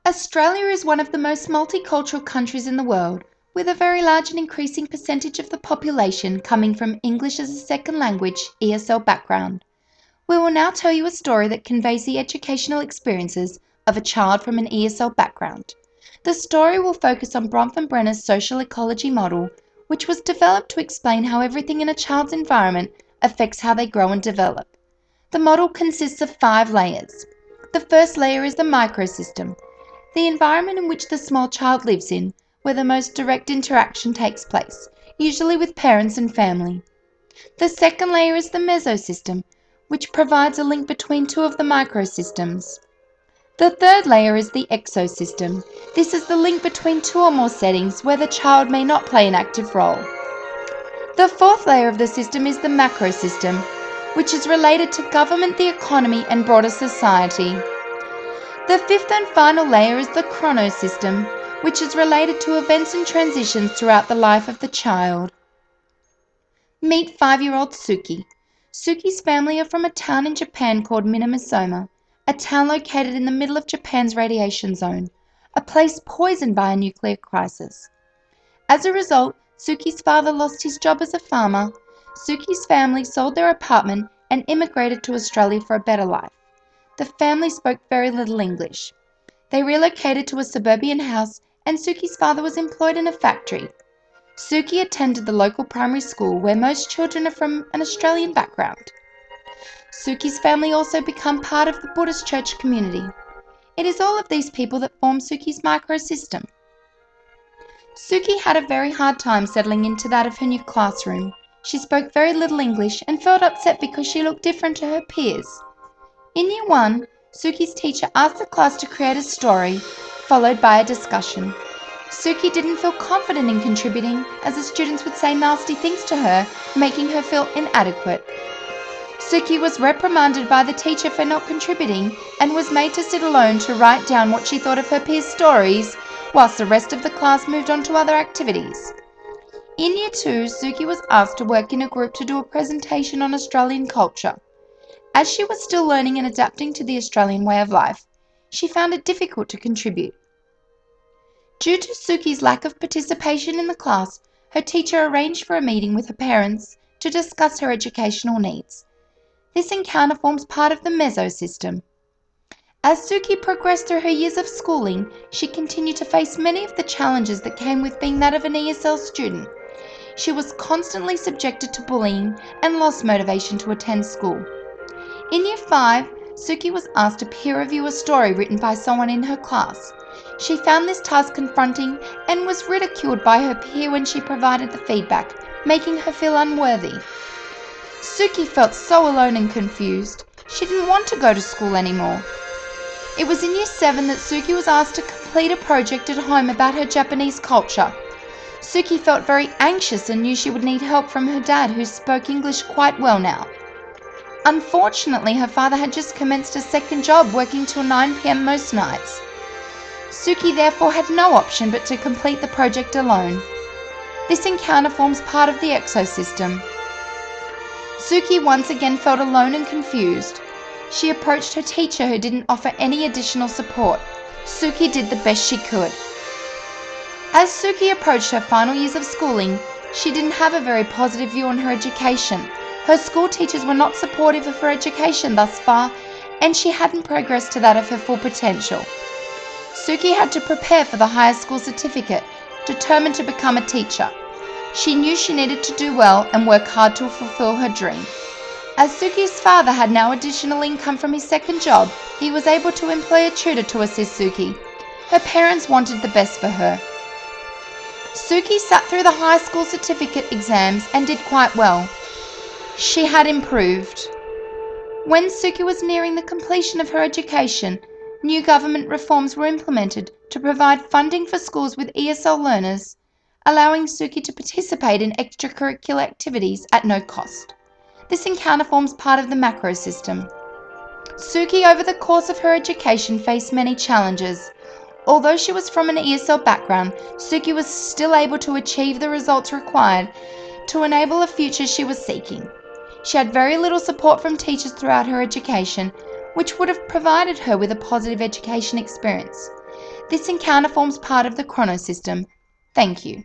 Australia is one of the most multicultural countries in the world, with a very large and increasing percentage of the population coming from English as a second language ESL background. We will now tell you a story that conveys the educational experiences of a child from an ESL background. The story will focus on Bronfenbrenner's social ecology model, which was developed to explain how everything in a child's environment affects how they grow and develop. The model consists of 5 layers. The first layer is the microsystem, the environment in which the small child lives in, where the most direct interaction takes place, usually with parents and family. The second layer is the mesosystem, which provides a link between 2 of the microsystems. The third layer is the exosystem. This is the link between 2 or more settings where the child may not play an active role. The fourth layer of the system is the macrosystem, which is related to government, the economy, and broader society. The fifth and final layer is the chronosystem, which is related to events and transitions throughout the life of the child. Meet 5-year-old Suki. Suki's family are from a town in Japan called Minamisoma, a town located in the middle of Japan's radiation zone, a place poisoned by a nuclear crisis. As a result, Suki's father lost his job as a farmer. Suki's family sold their apartment and immigrated to Australia for a better life. The family spoke very little English. They relocated to a suburban house and Suki's father was employed in a factory. Suki attended the local primary school where most children are from an Australian background. Suki's family also become part of the Buddhist church community. It is all of these people that form Suki's microsystem. Suki had a very hard time settling into that of her new classroom. She spoke very little English and felt upset because she looked different to her peers. In Year 1, Suki's teacher asked the class to create a story, followed by a discussion. Suki didn't feel confident in contributing as the students would say nasty things to her, making her feel inadequate. Suki was reprimanded by the teacher for not contributing and was made to sit alone to write down what she thought of her peers' stories, whilst the rest of the class moved on to other activities. In Year 2, Suki was asked to work in a group to do a presentation on Australian culture. As she was still learning and adapting to the Australian way of life, she found it difficult to contribute. Due to Suki's lack of participation in the class, her teacher arranged for a meeting with her parents to discuss her educational needs. This encounter forms part of the mesosystem. As Suki progressed through her years of schooling, she continued to face many of the challenges that came with being that of an ESL student. She was constantly subjected to bullying and lost motivation to attend school. In Year 5, Suki was asked to peer review a story written by someone in her class. She found this task confronting and was ridiculed by her peer when she provided the feedback, making her feel unworthy. Suki felt so alone and confused. She didn't want to go to school anymore. It was in Year 7 that Suki was asked to complete a project at home about her Japanese culture. Suki felt very anxious and knew she would need help from her dad, who spoke English quite well now. Unfortunately, her father had just commenced a second job working till 9 p.m. most nights. Suki therefore had no option but to complete the project alone. This encounter forms part of the exosystem. Suki once again felt alone and confused. She approached her teacher, who didn't offer any additional support. Suki did the best she could. As Suki approached her final years of schooling, she didn't have a very positive view on her education. Her school teachers were not supportive of her education thus far, and she hadn't progressed to that of her full potential. Suki had to prepare for the higher school certificate, determined to become a teacher. She knew she needed to do well and work hard to fulfill her dream. As Suki's father had now additional income from his second job, he was able to employ a tutor to assist Suki. Her parents wanted the best for her. Suki sat through the high school certificate exams and did quite well. She had improved. When Suki was nearing the completion of her education, new government reforms were implemented to provide funding for schools with ESL learners, allowing Suki to participate in extracurricular activities at no cost. This encounter forms part of the macrosystem. Suki, over the course of her education, faced many challenges. Although she was from an ESL background, Suki was still able to achieve the results required to enable a future she was seeking. She had very little support from teachers throughout her education, which would have provided her with a positive education experience. This encounter forms part of the chronosystem. Thank you.